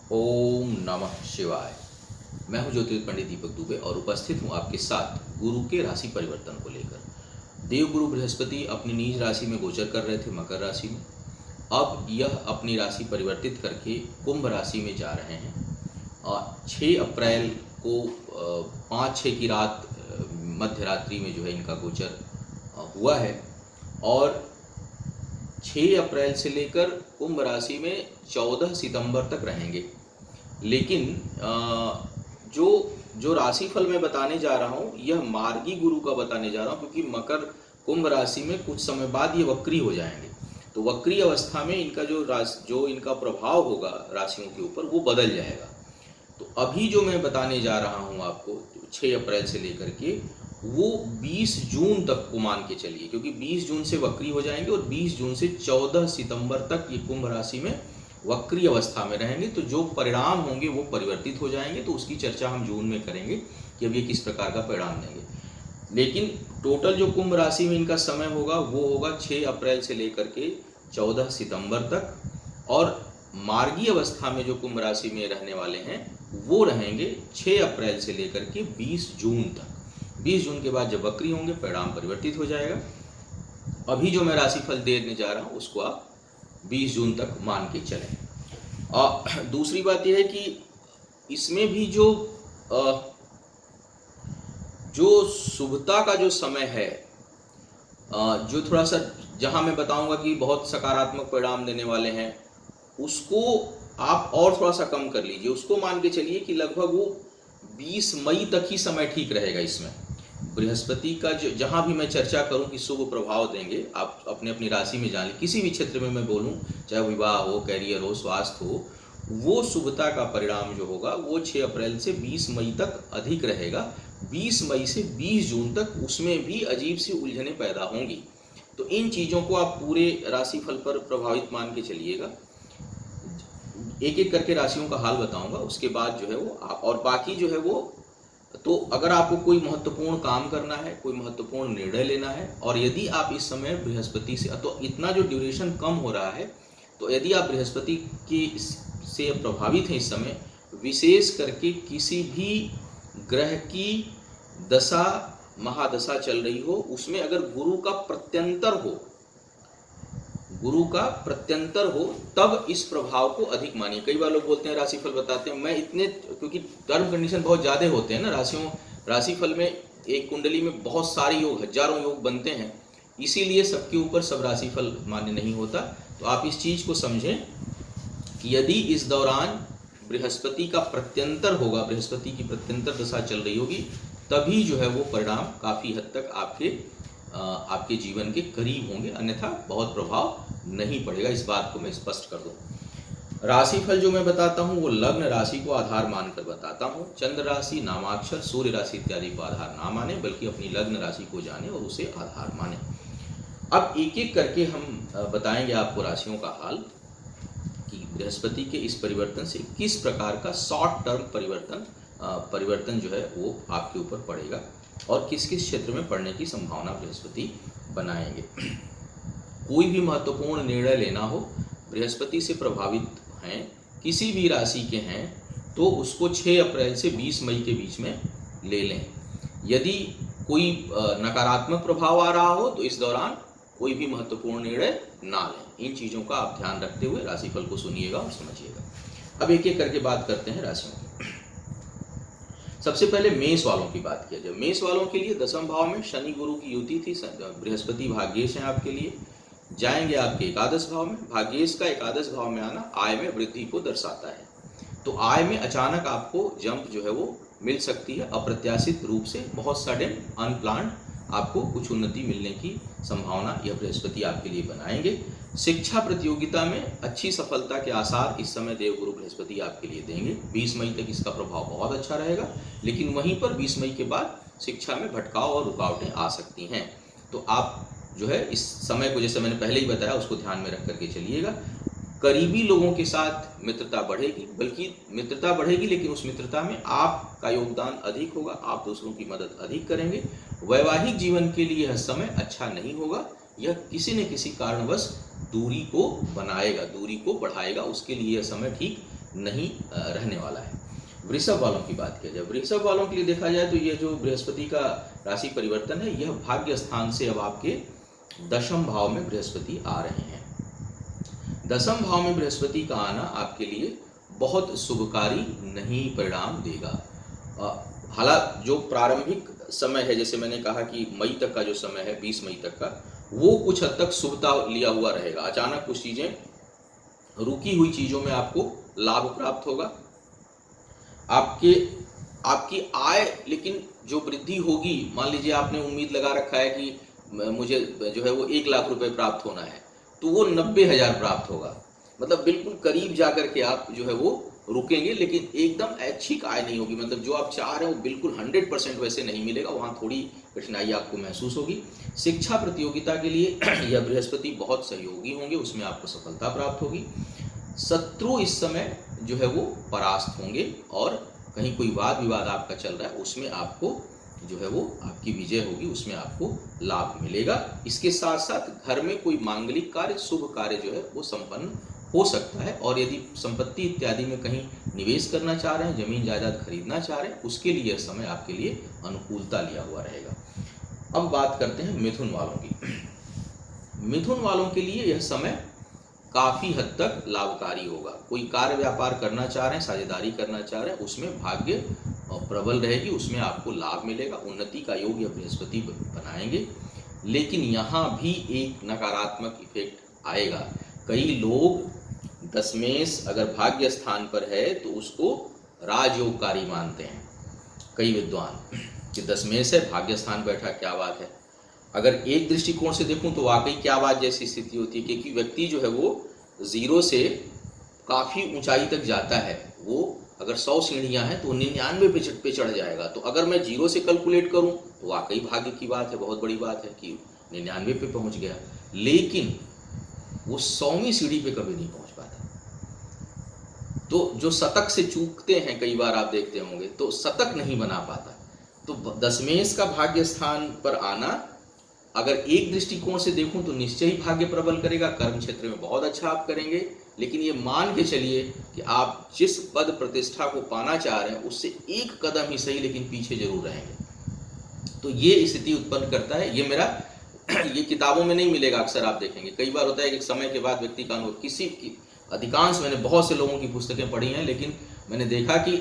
ओम नमः शिवाय। मैं हूं ज्योतिष पंडित दीपक दुबे और उपस्थित हूं आपके साथ गुरु के राशि परिवर्तन को लेकर। देवगुरु बृहस्पति अपनी नीच राशि में गोचर कर रहे थे मकर राशि में। अब यह अपनी राशि परिवर्तित करके कुंभ राशि में जा रहे हैं। 6 अप्रैल को 5-6 की रात मध्य रात्रि में जो है इनका गोचर हुआ है और 6 अप्रैल से लेकर कुंभ राशि में 14 सितंबर तक रहेंगे। लेकिन जो जो राशिफल मैं बताने जा रहा हूँ यह मार्गी गुरु का बताने जा रहा हूँ, क्योंकि मकर कुंभ राशि में कुछ समय बाद ये वक्री हो जाएंगे। तो वक्री अवस्था में इनका जो इनका प्रभाव होगा राशियों के ऊपर वो बदल जाएगा। तो अभी जो मैं बताने जा रहा हूँ आपको 6 अप्रैल से लेकर के वो 20 जून तक को मान के चलिए, क्योंकि 20 जून से वक्री हो जाएंगे और 20 जून से 14 सितंबर तक ये कुंभ राशि में वक्री अवस्था में रहेंगे। तो जो परिणाम होंगे वो परिवर्तित हो जाएंगे। तो उसकी चर्चा हम जून में करेंगे कि अब ये किस प्रकार का परिणाम देंगे। लेकिन टोटल जो कुंभ राशि में इनका समय होगा वो होगा 6 अप्रैल से लेकर के 14 सितंबर तक। और मार्गी अवस्था में जो कुंभ राशि में रहने वाले हैं वो रहेंगे 6 अप्रैल से लेकर के 20 जून तक। 20 जून के बाद जब वक्री होंगे परिणाम परिवर्तित हो जाएगा। अभी जो मैं राशिफल देने जा रहा हूँ उसको आप 20 जून तक मान के चलें। और दूसरी बात यह है कि इसमें भी जो शुभता का जो समय है, जो थोड़ा सा जहाँ मैं बताऊंगा कि बहुत सकारात्मक परिणाम देने वाले हैं, उसको आप और थोड़ा सा कम कर लीजिए। उसको मान के चलिए कि लगभग वो 20 मई तक ही समय ठीक रहेगा। इसमें बृहस्पति का जो जहाँ भी मैं चर्चा करूं कि शुभ प्रभाव देंगे, आप अपने अपनी राशि में जान लें। किसी भी क्षेत्र में मैं बोलूं, चाहे विवाह हो, कैरियर हो, स्वास्थ्य हो, वो शुभता का परिणाम जो होगा वो 6 अप्रैल से 20 मई तक अधिक रहेगा। 20 मई से 20 जून तक उसमें भी अजीब सी उलझनें पैदा होंगी। तो इन चीज़ों को आप पूरे राशिफल पर प्रभावित मान के चलिएगा। एक एक करके राशियों का हाल बताऊंगा, उसके बाद जो है वो और बाकी जो है वो, तो अगर आपको कोई महत्वपूर्ण काम करना है, कोई महत्वपूर्ण निर्णय लेना है, और यदि आप इस समय बृहस्पति से, तो इतना जो ड्यूरेशन कम हो रहा है, तो यदि आप बृहस्पति की से प्रभावित हैं इस समय, विशेष करके किसी भी ग्रह की दशा महादशा चल रही हो, उसमें अगर गुरु का प्रत्यंतर हो तब इस प्रभाव को अधिक मानिए। कई बार लोग बोलते हैं राशिफल बताते हैं, मैं इतने, क्योंकि टर्म कंडीशन बहुत ज़्यादा होते हैं ना राशिफल में, एक कुंडली में बहुत सारे योग, हजारों योग बनते हैं, इसीलिए सबके ऊपर सब राशिफल मान्य नहीं होता। तो आप इस चीज़ को समझें कि यदि इस दौरान बृहस्पति का प्रत्यंतर होगा, बृहस्पति की प्रत्यंतर दशा चल रही होगी, तभी जो है वो परिणाम काफ़ी हद तक आपके जीवन के करीब होंगे, अन्यथा बहुत प्रभाव नहीं पड़ेगा। इस बात को मैं स्पष्ट कर दूं। राशिफल जो मैं बताता हूं वो लग्न राशि को आधार मानकर बताता हूं। चंद्र राशि, नामाक्षर, सूर्य राशि इत्यादि को आधार ना माने, बल्कि अपनी लग्न राशि को जाने और उसे आधार माने। अब एक एक करके हम बताएंगे आपको राशियों का हाल कि बृहस्पति के इस परिवर्तन से किस प्रकार का शॉर्ट टर्म परिवर्तन जो है वो आपके ऊपर पड़ेगा और किस किस क्षेत्र में पड़ने की संभावना बृहस्पति बनाएंगे। कोई भी महत्वपूर्ण निर्णय लेना हो, बृहस्पति से प्रभावित हैं, किसी भी राशि के हैं, तो उसको 6 अप्रैल से 20 मई के बीच में ले लें। यदि कोई नकारात्मक प्रभाव आ रहा हो तो इस दौरान कोई भी महत्वपूर्ण निर्णय ना लें। इन चीज़ों का आप ध्यान रखते हुए राशिफल को सुनिएगा और समझिएगा। अब एक एक करके बात करते हैं राशियों की। सबसे पहले मेष वालों की बात किया जाए। मेष वालों के लिए दसम भाव में शनि गुरु की युति थी। बृहस्पति भाग्येश हैं आपके लिए, जाएंगे आपके एकादश भाव में। भाग्येश का एकादश भाव में आना आय में वृद्धि को दर्शाता है। तो आय में अचानक आपको जंप जो है वो मिल सकती है, अप्रत्याशित रूप से, बहुत सडन अनप्लान्ड आपको कुछ उन्नति मिलने की संभावना यह बृहस्पति आपके लिए बनाएंगे। शिक्षा प्रतियोगिता में अच्छी सफलता के आसार इस समय देवगुरु बृहस्पति आपके लिए देंगे। 20 मई तक इसका प्रभाव बहुत अच्छा रहेगा, लेकिन वहीं पर 20 मई के बाद शिक्षा में भटकाव और रुकावटें आ सकती हैं। तो आप जो है इस समय को, जैसे मैंने पहले ही बताया, उसको ध्यान में रख करके चलिएगा। करीबी लोगों के साथ मित्रता बढ़ेगी, बल्कि मित्रता बढ़ेगी, लेकिन उस मित्रता में आपका योगदान अधिक होगा, आप दूसरों की मदद अधिक करेंगे। वैवाहिक जीवन के लिए यह समय अच्छा नहीं होगा, यह किसी न किसी कारणवश दूरी को बनाएगा, दूरी को बढ़ाएगा, उसके लिए यह समय ठीक नहीं रहने वाला है। वृषभ वालों की बात किया जाए, वृषभ वालों के लिए देखा जाए तो ये जो बृहस्पति का राशि परिवर्तन है, यह भाग्य स्थान से अब आपके दशम भाव में बृहस्पति आ रहे हैं। दशम भाव में बृहस्पति का आना आपके लिए बहुत शुभकारी नहीं परिणाम देगा। हालांकि जो प्रारंभिक समय है, जैसे मैंने कहा कि मई तक का जो समय है, 20 मई तक का, वो कुछ हद तक शुभता लिया हुआ रहेगा। अचानक कुछ चीज़ें, रुकी हुई चीज़ों में आपको लाभ प्राप्त होगा। आपकी आय लेकिन जो वृद्धि होगी, मान लीजिए आपने उम्मीद लगा रखा है कि मुझे जो है वो 1 लाख रुपए प्राप्त होना है, तो वो 90,000 प्राप्त होगा। मतलब बिल्कुल करीब जाकर के आप जो है वो रुकेंगे, लेकिन एकदम ऐच्छिक आय नहीं होगी। मतलब जो आप चाह रहे हो बिल्कुल 100% वैसे नहीं मिलेगा, वहाँ थोड़ी कठिनाई आपको महसूस होगी। शिक्षा प्रतियोगिता के लिए यह बृहस्पति बहुत सहयोगी होंगे, उसमें आपको सफलता प्राप्त होगी। शत्रु इस समय जो है वो परास्त होंगे, और कहीं कोई वाद विवाद आपका चल रहा है उसमें आपको जो है वो आपकी विजय होगी, उसमें आपको लाभ मिलेगा। इसके साथ साथ घर में कोई मांगलिक कार्य, शुभ कार्य जो है वो संपन्न हो सकता है। और यदि संपत्ति इत्यादि में कहीं निवेश करना चाह रहे हैं, जमीन जायदाद खरीदना चाह रहे हैं, उसके लिए यह समय आपके लिए अनुकूलता लिया हुआ रहेगा। अब बात करते हैं मिथुन वालों की। मिथुन वालों के लिए यह समय काफ़ी हद तक लाभकारी होगा। कोई कार्य व्यापार करना चाह रहे हैं, साझेदारी करना चाह रहे हैं, उसमें भाग्य प्रबल रहेगी, उसमें आपको लाभ मिलेगा। उन्नति का योग यह बृहस्पति बनाएंगे। लेकिन यहाँ भी एक नकारात्मक इफेक्ट आएगा। कई लोग दशमेश अगर भाग्य स्थान पर है तो उसको राजयोगकारी मानते हैं कई विद्वान, कि दशमेश है, भाग्य स्थान बैठा, क्या बात है। अगर एक दृष्टिकोण से देखूं तो वाकई क्या बात जैसी स्थिति होती है, क्योंकि व्यक्ति जो है वो 0 से काफ़ी ऊंचाई तक जाता है। वो अगर 100 सीढ़ियां हैं तो 99 पे चढ़ जाएगा। तो अगर मैं 0 से कैलकुलेट करूं तो वाकई भाग्य की बात है, बहुत बड़ी बात है कि 99 पे पहुंच गया। लेकिन वो 100वीं सीढ़ी पे कभी नहीं पहुंच पाता। तो जो शतक से चूकते हैं, कई बार आप देखते होंगे, तो शतक नहीं बना पाता। तो दशमेश का भाग्य स्थान पर आना, अगर एक दृष्टिकोण से देखूं तो निश्चय ही भाग्य प्रबल करेगा, कर्म क्षेत्र में बहुत अच्छा आप करेंगे। लेकिन ये मान के चलिए कि आप जिस पद प्रतिष्ठा को पाना चाह रहे हैं उससे एक कदम ही सही, लेकिन पीछे जरूर रहेंगे। तो ये स्थिति उत्पन्न करता है। ये मेरा ये किताबों में नहीं मिलेगा, अक्सर आप देखेंगे। कई बार होता है कि समय के बाद व्यक्ति का अनुभव, किसी की अधिकांश, मैंने बहुत से लोगों की पुस्तकें पढ़ी हैं, लेकिन मैंने देखा कि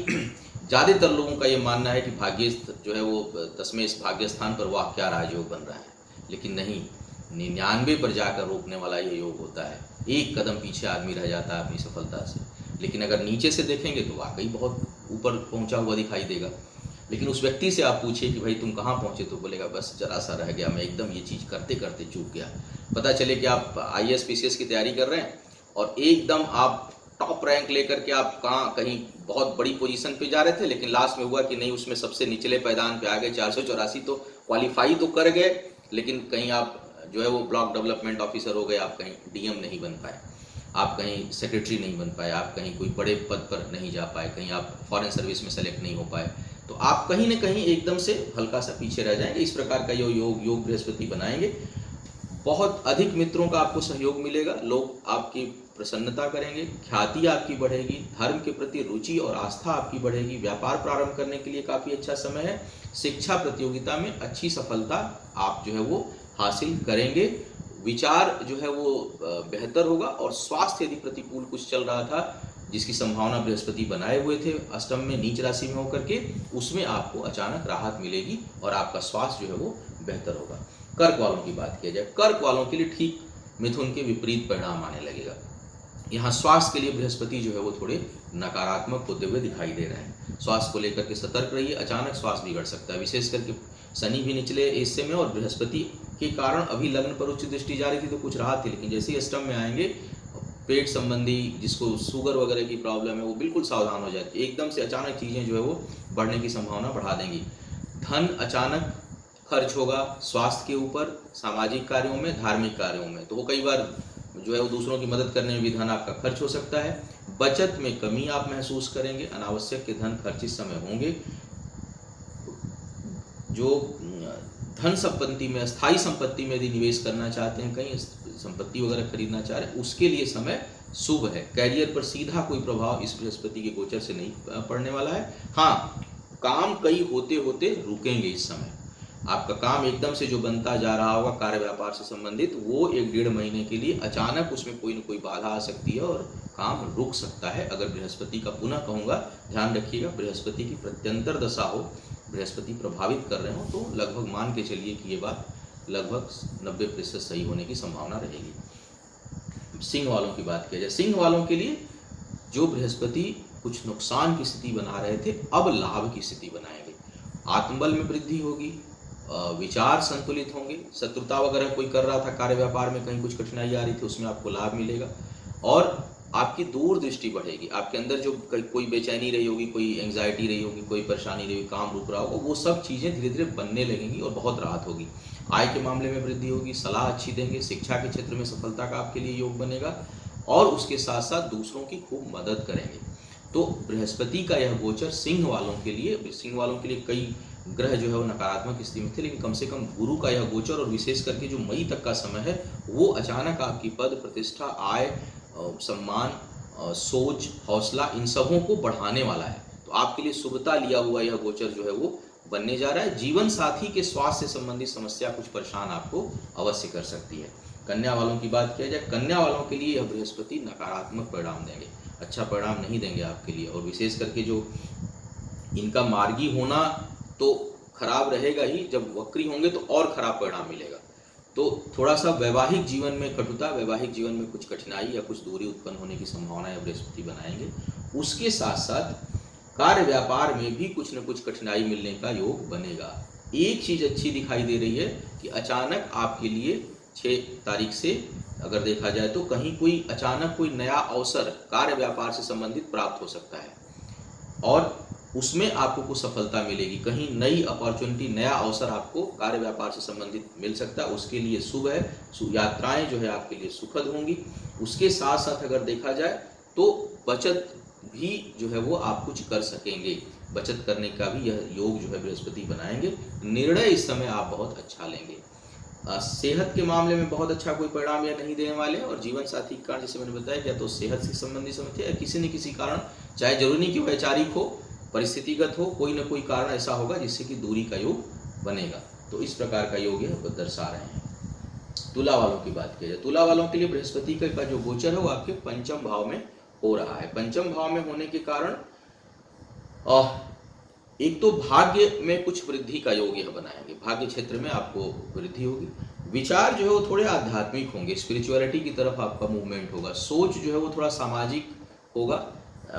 ज़्यादातर लोगों का ये मानना है कि भाग्य जो है वो दशमेश भाग्य स्थान पर वाह क्या राजयोग बन रहा है। लेकिन नहीं, 99 पर जाकर रोकने वाला ये योग होता है। एक कदम पीछे आदमी रह जाता है अपनी सफलता से। लेकिन अगर नीचे से देखेंगे तो वाकई बहुत ऊपर पहुंचा हुआ दिखाई देगा। लेकिन उस व्यक्ति से आप पूछिए कि भाई तुम कहाँ पहुँचे, तो बोलेगा बस जरा सा रह गया, मैं एकदम ये चीज़ करते करते चूक गया। पता चले कि आप IAS PCS की तैयारी कर रहे हैं और एकदम आप टॉप रैंक लेकर के आप कहीं बहुत बड़ी पोजीशन पे जा रहे थे, लेकिन लास्ट में हुआ कि नहीं, उसमें सबसे निचले पैदान पे आ गए, 484। तो क्वालिफाई तो कर गए, लेकिन कहीं आप जो है वो ब्लॉक डेवलपमेंट ऑफिसर हो गए, आप कहीं DM नहीं बन पाए, आप कहीं सेक्रेटरी नहीं बन पाए, आप कहीं कोई बड़े पद पर नहीं जा पाए, कहीं आप फॉरेन सर्विस में सेलेक्ट नहीं हो पाए। तो आप कहीं न कहीं एकदम से हल्का सा पीछे रह जाएंगे। इस प्रकार का योग बृहस्पति बनाएंगे। बहुत अधिक मित्रों का आपको सहयोग मिलेगा, लोग आपकी प्रसन्नता करेंगे, ख्याति आपकी बढ़ेगी, धर्म के प्रति रुचि और आस्था आपकी बढ़ेगी। व्यापार प्रारंभ करने के लिए काफ़ी अच्छा समय है। शिक्षा प्रतियोगिता में अच्छी सफलता आप जो है वो हासिल करेंगे। विचार जो है वो बेहतर होगा। और स्वास्थ्य यदि प्रतिकूल कुछ चल रहा था, जिसकी संभावना बृहस्पति बनाए हुए थे अष्टम में नीच राशि में होकर के, उसमें आपको अचानक राहत मिलेगी और आपका स्वास्थ्य जो है वो बेहतर होगा। कर्क वालों की बात किया जाए, कर्क वालों के लिए ठीक मिथुन के विपरीत परिणाम आने लगेगा। यहाँ स्वास्थ्य के लिए बृहस्पति जो है वो थोड़े नकारात्मक होते हुए दिखाई दे रहे हैं। स्वास्थ्य को लेकर के सतर्क रहिए, अचानक स्वास्थ्य बिगड़ सकता है। विशेष करके शनि भी निचले हिस्से में, और बृहस्पति के कारण अभी लग्न पर उच्च दृष्टि जा रही थी तो कुछ राहत थी, लेकिन जैसे ही अष्टम में आएंगे, पेट संबंधी जिसको शुगर वगैरह की प्रॉब्लम है वो बिल्कुल सावधान हो जाती है। एकदम से अचानक चीज़ें जो है वो बढ़ने की संभावना बढ़ा देंगी। धन अचानक खर्च होगा स्वास्थ्य के ऊपर, सामाजिक कार्यों में, धार्मिक कार्यों में। तो वो कई बार जो है वो दूसरों की मदद करने में भी धन आपका खर्च हो सकता है। बचत में कमी आप महसूस करेंगे, अनावश्यक के धन खर्च इस समय होंगे। जो धन संपत्ति में, स्थायी संपत्ति में यदि निवेश करना चाहते हैं, कहीं संपत्ति वगैरह खरीदना चाह रहे हैं, उसके लिए समय शुभ है। कैरियर पर सीधा कोई प्रभाव इस बृहस्पति के गोचर से नहीं पड़ने वाला है। हाँ, काम कई होते होते रुकेंगे इस समय। आपका काम एकदम से जो बनता जा रहा होगा कार्य व्यापार से संबंधित, वो 1-1.5 महीने के लिए अचानक उसमें कोई न कोई बाधा आ सकती है और काम रुक सकता है। अगर बृहस्पति का, पुनः कहूँगा ध्यान रखिएगा, बृहस्पति की प्रत्यंतर दशा हो, बृहस्पति प्रभावित कर रहे हो, तो लगभग मान के चलिए कि ये बात लगभग 90% सही होने की संभावना रहेगी। सिंह वालों की बात किया जाए, सिंह वालों के लिए जो बृहस्पति कुछ नुकसान की स्थिति बना रहे थे, अब लाभ की स्थिति बनाएंगे। आत्मबल में वृद्धि होगी, विचार संतुलित होंगे, शत्रुता वगैरह कोई कर रहा था कार्य व्यापार में, कहीं कुछ कठिनाई आ रही थी, उसमें आपको लाभ मिलेगा और आपकी दूरदृष्टि बढ़ेगी। आपके अंदर जो कोई बेचैनी रही होगी, कोई एंग्जाइटी रही होगी, कोई परेशानी रही होगी, काम रुक रहा होगा, वो सब चीज़ें धीरे धीरे बनने लगेंगी और बहुत राहत होगी। आय के मामले में वृद्धि होगी, सलाह अच्छी देंगे, शिक्षा के क्षेत्र में सफलता का आपके लिए योग बनेगा और उसके साथ साथ दूसरों की खूब मदद करेंगे। तो बृहस्पति का यह गोचर सिंह वालों के लिए कई ग्रह जो है वो नकारात्मक स्थिति में थे, लेकिन कम से कम गुरु का यह गोचर और विशेष करके जो मई तक का समय है, वो अचानक आपकी पद प्रतिष्ठा, आय, सम्मान, सोच, हौसला, इन सबों को बढ़ाने वाला है। तो आपके लिए शुभता लिया हुआ यह गोचर जो है वो बनने जा रहा है। जीवन साथी के स्वास्थ्य से संबंधित समस्या कुछ परेशान आपको अवश्य कर सकती है। कन्या वालों की बात किया जाए, कन्या वालों के लिए यह बृहस्पति नकारात्मक परिणाम देंगे, अच्छा परिणाम नहीं देंगे आपके लिए। और विशेष करके जो इनका मार्गी होना तो खराब रहेगा ही, जब वक्री होंगे तो और खराब परिणाम मिलेगा। तो थोड़ा सा वैवाहिक जीवन में कटुता, वैवाहिक जीवन में कुछ कठिनाई या कुछ दूरी उत्पन्न होने की संभावना या बृहस्पति बनाएंगे। उसके साथ साथ कार्य व्यापार में भी कुछ न कुछ कठिनाई मिलने का योग बनेगा। एक चीज़ अच्छी दिखाई दे रही है कि अचानक आपके लिए 6 तारीख से अगर देखा जाए तो कहीं कोई अचानक कोई नया अवसर कार्य व्यापार से संबंधित प्राप्त हो सकता है और उसमें आपको कुछ सफलता मिलेगी। कहीं नई अपॉर्चुनिटी, नया अवसर आपको कार्य व्यापार से संबंधित मिल सकता है, उसके लिए शुभ है। यात्राएं जो है आपके लिए सुखद होंगी। उसके साथ साथ अगर देखा जाए तो बचत भी जो है वो आप कुछ कर सकेंगे, बचत करने का भी यह योग जो है बृहस्पति बनाएंगे। निर्णय इस समय आप बहुत अच्छा लेंगे। सेहत के मामले में बहुत अच्छा कोई परिणाम या नहीं देने वाले हैं। और जीवन साथी का कारण जैसे मैंने बताया, क्या तो सेहत से संबंधित समस्या या किसी न किसी कारण, चाहे जरूरी नहीं कि वैचारिक हो, परिस्थितिगत हो, कोई न कोई कारण ऐसा होगा जिससे कि दूरी का योग बनेगा। तो इस प्रकार का योग है वो दर्शा रहे हैं। तुला वालों की बात की जाए, तुला वालों के लिए बृहस्पति का जो गोचर है वो आपके पंचम भाव में हो रहा है। पंचम भाव में होने के कारण एक तो भाग्य में कुछ वृद्धि का योग यह बनाएंगे, भाग्य क्षेत्र में आपको वृद्धि होगी। विचार जो है वो थोड़े आध्यात्मिक होंगे, स्पिरिचुअलिटी की तरफ आपका मूवमेंट होगा। सोच जो है वो थोड़ा सामाजिक होगा,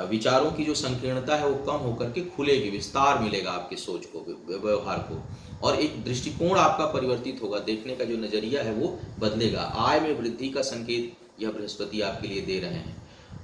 विचारों की जो संकीर्णता है वो कम होकर के खुलेगी, विस्तार मिलेगा आपकी सोच को, व्यवहार को, और एक दृष्टिकोण आपका परिवर्तित होगा, देखने का जो नजरिया है वो बदलेगा। आय में वृद्धि का संकेत यह बृहस्पति आपके लिए दे रहे हैं।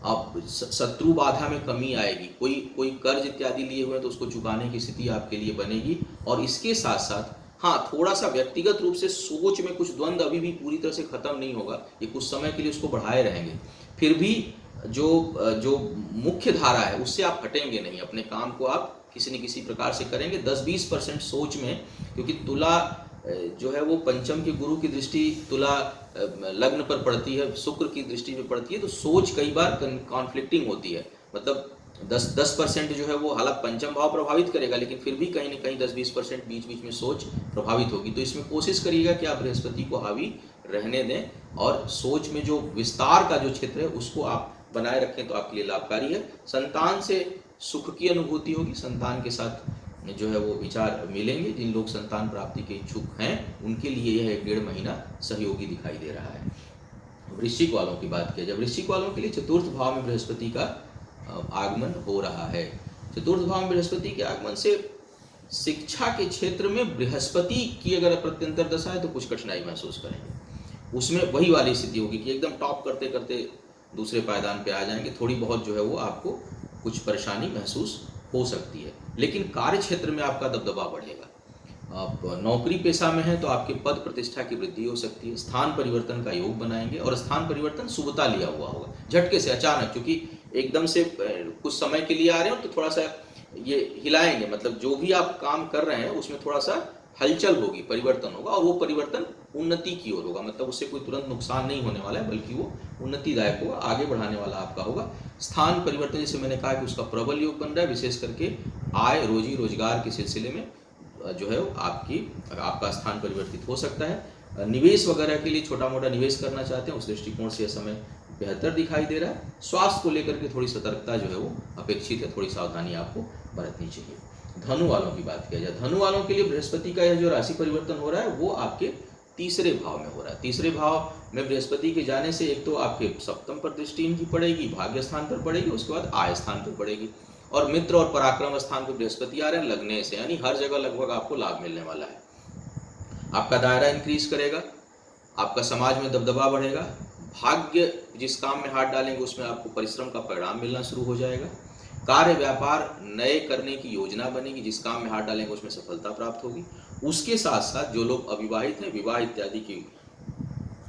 अब शत्रु बाधा में कमी आएगी, कोई कर्ज इत्यादि लिए हुए तो उसको चुकाने की स्थिति आपके लिए बनेगी। और इसके साथ साथ हाँ, थोड़ा सा व्यक्तिगत रूप से सोच में कुछ द्वंद्व अभी भी पूरी तरह से खत्म नहीं होगा, ये कुछ समय के लिए उसको बढ़ाए रहेंगे। फिर भी जो मुख्य धारा है उससे आप हटेंगे नहीं, अपने काम को आप किसी न किसी प्रकार से करेंगे। 10-20% सोच में, क्योंकि तुला जो है वो पंचम के गुरु की दृष्टि तुला लग्न पर पड़ती है, शुक्र की दृष्टि में पड़ती है, तो सोच कई बार कॉन्फ्लिक्टिंग होती है। मतलब 10% जो है वो हालांकि पंचम भाव प्रभावित करेगा, लेकिन फिर भी कहीं ना कहीं 10-20% बीच बीच में सोच प्रभावित होगी। तो इसमें कोशिश करिएगा कि आप बृहस्पति को हावी रहने दें और सोच में जो विस्तार का जो क्षेत्र है उसको आप बनाए रखें, तो आपके लिए लाभकारी है। संतान से सुख की अनुभूति होगी, संतान के साथ जो है वो विचार मिलेंगे। जिन लोग संतान प्राप्ति के इच्छुक हैं उनके लिए यह 1-1.5 महीना सहयोगी दिखाई दे रहा है। वृश्चिक वालों की बात किया जाए, वृश्चिक वालों के लिए चतुर्थ भाव में बृहस्पति का आगमन हो रहा है। चतुर्थ भाव में बृहस्पति के आगमन से शिक्षा के क्षेत्र में बृहस्पति की अगर प्रत्यंतर दशा है तो कुछ कठिनाई महसूस करेंगे। उसमें वही वाली स्थिति होगी कि एकदम टॉप करते करते दूसरे पायदान पे आ जाएंगे। थोड़ी बहुत जो है वो आपको कुछ परेशानी महसूस हो सकती है, लेकिन कार्य क्षेत्र में आपका दबदबा बढ़ेगा। आप नौकरी पेशा में हैं तो आपके पद प्रतिष्ठा की वृद्धि हो सकती है। स्थान परिवर्तन का योग बनाएंगे, और स्थान परिवर्तन शुभता लिया हुआ होगा, झटके से अचानक, क्योंकि एकदम से कुछ समय के लिए आ रहे हो तो थोड़ा सा ये हिलाएंगे। मतलब जो भी आप काम कर रहे हैं उसमें थोड़ा सा हलचल होगी, परिवर्तन होगा, और वो परिवर्तन उन्नति की ओर होगा, मतलब उससे कोई तुरंत नुकसान नहीं होने वाला है, बल्कि वो उन्नतिदायक होगा, आगे बढ़ाने वाला आपका होगा। स्थान परिवर्तन, जैसे मैंने कहा कि उसका प्रबल योग बन रहा है, विशेष करके आय रोजी रोजगार के सिलसिले में जो है आपका स्थान परिवर्तित हो सकता है। निवेश वगैरह के लिए छोटा मोटा निवेश करना चाहते हैं, उस दृष्टिकोण से यह समय बेहतर दिखाई दे रहा है। स्वास्थ्य को लेकर के थोड़ी सतर्कता जो है वो अपेक्षित है, थोड़ी सावधानी आपको बरतनी चाहिए। धनु वालों की बात किया जाए, धनु वालों के लिए बृहस्पति का यह जो राशि परिवर्तन हो रहा है वो आपके तीसरे भाव में हो रहा है। तीसरे भाव में बृहस्पति के जाने से एक तो आपके सप्तम पर दृष्टि इनकी पड़ेगी, भाग्य स्थान पर पड़ेगी, उसके बाद आय स्थान पर पड़ेगी, और मित्र और पराक्रम स्थान पर बृहस्पति आ रहे हैं लगने से, यानी हर जगह लगभग आपको लाभ मिलने वाला है। आपका दायरा इंक्रीज करेगा, आपका समाज में दबदबा बढ़ेगा, भाग्य जिस काम में हाथ डालेंगे उसमें आपको परिश्रम का परिणाम मिलना शुरू हो जाएगा। कार्य व्यापार नए करने की योजना बनेगी, जिस काम में हाथ डालेंगे उसमें सफलता प्राप्त होगी। उसके साथ साथ जो लोग अविवाहित हैं, विवाह इत्यादि के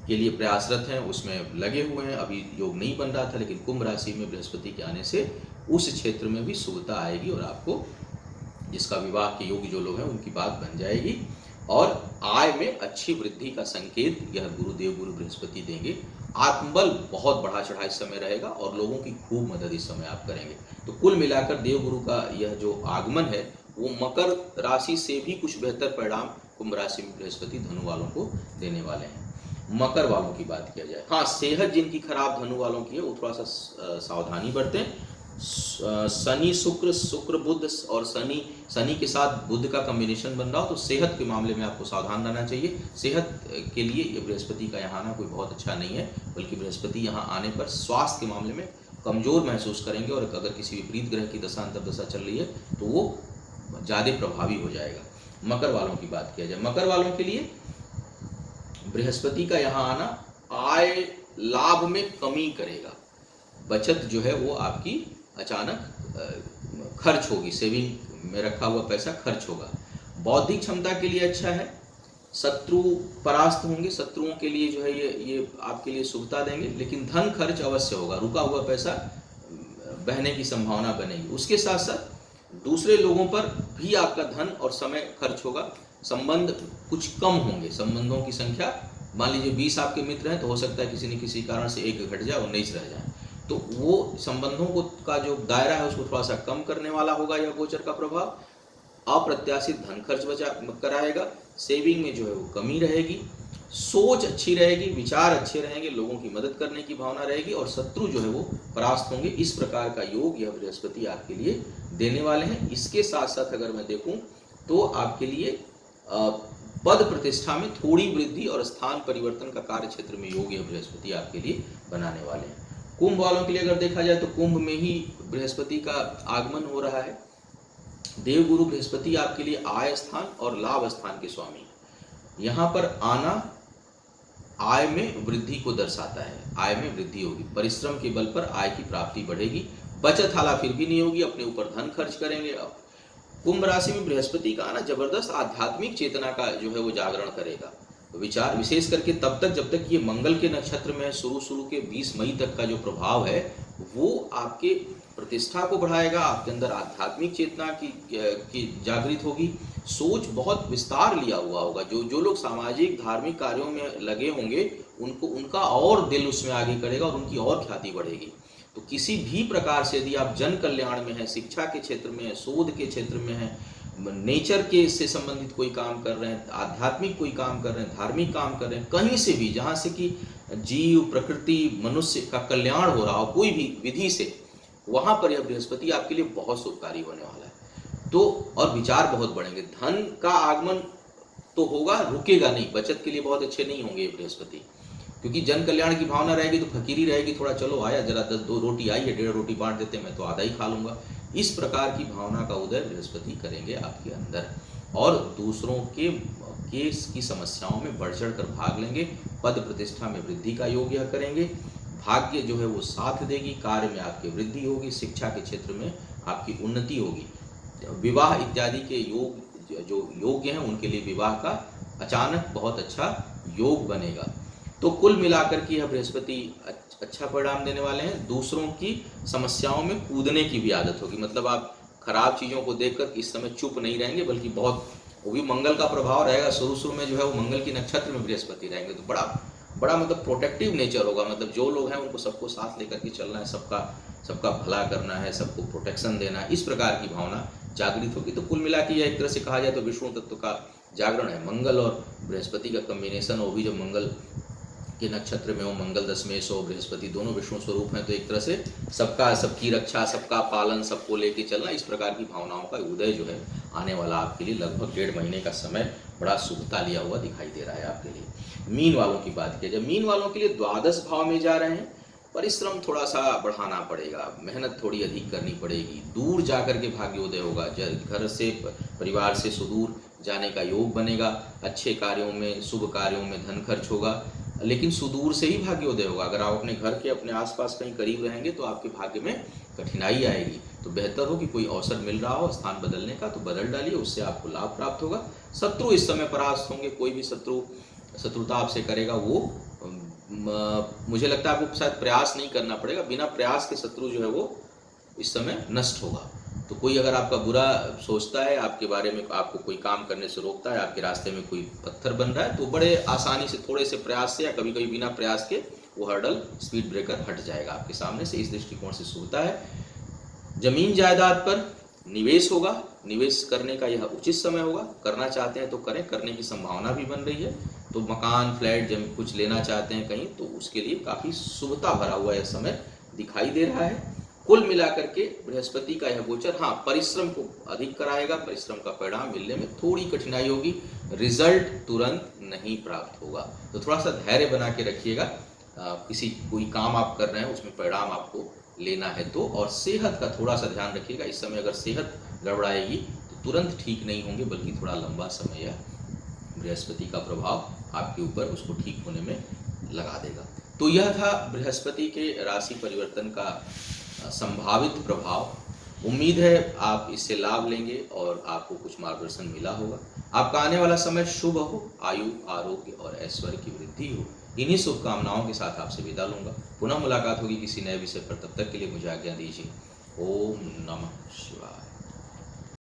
लिए प्रयासरत हैं, उसमें लगे हुए हैं, अभी योग नहीं बन रहा था, लेकिन कुंभ राशि में बृहस्पति के आने से उस क्षेत्र में भी शुभता आएगी और आपको जिसका विवाह के योग्य जो लोग हैं उनकी बात बन जाएगी, और आय में अच्छी वृद्धि का संकेत यह गुरुदेव गुरु बृहस्पति देंगे। आत्मबल बहुत बढ़ा चढ़ा इस समय रहेगा और लोगों की खूब मदद इस समय आप करेंगे। तो कुल मिलाकर देवगुरु का यह जो आगमन है वो मकर राशि से भी कुछ बेहतर परिणाम कुंभ राशि में बृहस्पति धनु वालों को देने वाले हैं। मकर वालों की बात किया जाए, हाँ, सेहत जिनकी खराब धनु वालों की है वो थोड़ा सा सावधानी बरतें। शनि शुक्र बुध, और शनि के साथ बुध का कॉम्बिनेशन बन रहा हो तो सेहत के मामले में आपको सावधान रहना चाहिए। सेहत के लिए ये बृहस्पति का यहाँ आना कोई बहुत अच्छा नहीं है, बल्कि बृहस्पति यहाँ आने पर स्वास्थ्य के मामले में कमजोर महसूस करेंगे, और अगर किसी विपरीत ग्रह की दशा अंतर्दशा चल रही है तो वो ज़्यादा प्रभावी हो जाएगा। मकर वालों की बात किया जाए, मकर वालों के लिए बृहस्पति का यहाँ आना आय लाभ में कमी करेगा, बचत जो है वो आपकी अचानक खर्च होगी, सेविंग में रखा हुआ पैसा खर्च होगा। बौद्धिक क्षमता के लिए अच्छा है, शत्रु परास्त होंगे, शत्रुओं के लिए जो है ये आपके लिए शुभता देंगे, लेकिन धन खर्च अवश्य होगा, रुका हुआ पैसा बहने की संभावना बनेगी। उसके साथ साथ दूसरे लोगों पर भी आपका धन और समय खर्च होगा, संबंध कुछ कम होंगे, संबंधों की संख्या मान लीजिए 20 आपके मित्र हैं तो हो सकता है किसी न किसी कारण से एक घट जाए और 19 रह जाए, तो वो संबंधों को का जो दायरा है उसको थोड़ा सा कम करने वाला होगा यह गोचर का प्रभाव। अप्रत्याशित धन खर्च बचा कराएगा, सेविंग में जो है वो कमी रहेगी, सोच अच्छी रहेगी, विचार अच्छे रहेंगे, लोगों की मदद करने की भावना रहेगी, और शत्रु जो है वो परास्त होंगे। इस प्रकार का योग यह बृहस्पति आपके लिए देने वाले हैं। इसके साथ साथ अगर मैं देखूं तो आपके लिए पद प्रतिष्ठा में थोड़ी वृद्धि और स्थान परिवर्तन का कार्य क्षेत्र में योग यह बृहस्पति आपके लिए बनाने वाले हैं। कुंभ वालों के लिए अगर देखा जाए तो कुंभ में ही बृहस्पति का आगमन हो रहा है। देवगुरु बृहस्पति आपके लिए आय स्थान और लाभ स्थान के स्वामी हैं। यहाँ पर आना आय में वृद्धि को दर्शाता है, आय में वृद्धि होगी, परिश्रम के बल पर आय की प्राप्ति बढ़ेगी, बचत हालांकि फिर भी नहीं होगी, अपने ऊपर धन खर्च करेंगे। अब कुंभ राशि में बृहस्पति का आना जबरदस्त आध्यात्मिक चेतना का जो है वो जागरण करेगा, विचार विशेष करके तब तक जब तक ये मंगल के नक्षत्र में शुरू के 20 मई तक का जो प्रभाव है वो आपके प्रतिष्ठा को बढ़ाएगा, आपके अंदर आध्यात्मिक चेतना की जागृत होगी, सोच बहुत विस्तार लिया हुआ होगा। जो लोग सामाजिक धार्मिक कार्यों में लगे होंगे उनका और दिल उसमें आगे करेगा और उनकी और ख्याति बढ़ेगी। तो किसी भी प्रकार से यदि आप जन कल्याण में हैं, शिक्षा के क्षेत्र में हैं, शोध के क्षेत्र में हैं, नेचर के से संबंधित कोई काम कर रहे हैं, आध्यात्मिक कोई काम कर रहे हैं, धार्मिक काम कर रहे हैं, कहीं से भी जहाँ से कि जीव प्रकृति मनुष्य का कल्याण हो रहा हो कोई भी विधि से, वहाँ पर यह बृहस्पति आपके लिए बहुत शुभकारी होने वाला है। तो और विचार बहुत बढ़ेंगे, धन का आगमन तो होगा, रुकेगा नहीं, बचत के लिए बहुत अच्छे नहीं होंगे ये बृहस्पति, क्योंकि जन कल्याण की भावना रहेगी तो फकीरी रहेगी, थोड़ा चलो आया जरा 10-2 रोटी आई है, 1.5 रोटी बांट देते, मैं तो आधा ही खा लूँगा। इस प्रकार की भावना का उदय बृहस्पति करेंगे आपके अंदर, और दूसरों के केस की समस्याओं में बढ़ चढ़ कर भाग लेंगे, पद प्रतिष्ठा में वृद्धि का योग यह करेंगे, भाग्य जो है वो साथ देगी, कार्य में आपकी वृद्धि होगी, शिक्षा के क्षेत्र में आपकी उन्नति होगी, विवाह इत्यादि के योग जो योग्य हैं उनके लिए विवाह का अचानक बहुत अच्छा योग बनेगा। तो कुल मिलाकर के यह बृहस्पति अच्छा परिणाम देने वाले हैं। दूसरों की समस्याओं में कूदने की भी आदत होगी, मतलब आप खराब चीज़ों को देखकर इस समय चुप नहीं रहेंगे, बल्कि बहुत वो भी मंगल का प्रभाव रहेगा। शुरू में जो है वो मंगल की नक्षत्र में बृहस्पति रहेंगे, तो बड़ा बड़ा मतलब प्रोटेक्टिव नेचर होगा। मतलब जो लोग हैं उनको सबको साथ लेकर के चलना है, सबका भला करना है, सबको प्रोटेक्शन देना है, इस प्रकार की भावना जागृत होगी। तो कुल मिला के यह एक तरह से कहा जाए तो विष्णु तत्व का जागरण है। मंगल और बृहस्पति का कॉम्बिनेशन, वो भी जब मंगल के नक्षत्र में हो, मंगल दशमेश हो, बृहस्पति, दोनों विष्णु स्वरूप हैं, तो एक तरह से सबकी रक्षा, सबका पालन, सबको लेके चलना, इस प्रकार की भावनाओं का उदय जो है आने वाला आपके लिए लगभग 1.5 महीने का समय बड़ा शुभता लिया हुआ दिखाई दे रहा है आपके लिए। मीन वालों की बात किया, जब मीन वालों के लिए द्वादश भाव में जा रहे हैं, परिश्रम थोड़ा सा बढ़ाना पड़ेगा, मेहनत थोड़ी अधिक करनी पड़ेगी, दूर जाकर के भाग्योदय होगा, घर से, परिवार से सुदूर जाने का योग बनेगा, अच्छे कार्यों में, शुभ कार्यों में धन खर्च होगा, लेकिन सुदूर से ही भाग्योदय होगा। अगर आप अपने घर के अपने आसपास कहीं करीब रहेंगे तो आपके भाग्य में कठिनाई आएगी। तो बेहतर हो कि कोई अवसर मिल रहा हो स्थान बदलने का तो बदल डालिए, उससे आपको लाभ प्राप्त होगा। शत्रु इस समय परास्त होंगे, कोई भी शत्रुता आपसे करेगा वो मुझे लगता है आपको शायद प्रयास नहीं करना पड़ेगा, बिना प्रयास के शत्रु जो है वो इस समय नष्ट होगा। तो कोई अगर आपका बुरा सोचता है, आपके बारे में, आपको कोई काम करने से रोकता है, आपके रास्ते में कोई पत्थर बन रहा है, तो बड़े आसानी से, थोड़े से प्रयास से या कभी कभी बिना प्रयास के वो हर्डल, स्पीड ब्रेकर हट जाएगा आपके सामने से। इस दृष्टिकोण से शुभता है। जमीन जायदाद पर निवेश होगा, निवेश करने का यह उचित समय होगा। करना चाहते हैं तो करें, करने की संभावना भी बन रही है। तो मकान, फ्लैट, जमीन कुछ लेना चाहते हैं कहीं, तो उसके लिए काफ़ी शुभता भरा हुआ यह समय दिखाई दे रहा है। कुल मिलाकर के बृहस्पति का यह गोचर, हाँ, परिश्रम को अधिक कराएगा, परिश्रम का परिणाम मिलने में थोड़ी कठिनाई होगी, रिजल्ट तुरंत नहीं प्राप्त होगा। तो थोड़ा सा धैर्य बना के रखिएगा। कोई काम आप कर रहे हैं उसमें परिणाम आपको लेना है तो, और सेहत का थोड़ा सा ध्यान रखिएगा। इस समय अगर सेहत गड़बड़ाएगी तो तुरंत ठीक नहीं होंगे, बल्कि थोड़ा लंबा समय यह बृहस्पति का प्रभाव आपके ऊपर उसको ठीक होने में लगा देगा। तो यह था बृहस्पति के राशि परिवर्तन का संभावित प्रभाव। उम्मीद है आप इससे लाभ लेंगे और आपको कुछ मार्गदर्शन मिला होगा। आपका आने वाला समय शुभ हो, आयु, आरोग्य और ऐश्वर्य की वृद्धि हो। इन्हीं शुभकामनाओं के साथ आपसे विदा लूंगा। पुनः मुलाकात होगी किसी नए विषय पर, तब तक के लिए मुझे आज्ञा दीजिए। ओम नमः शिवाय।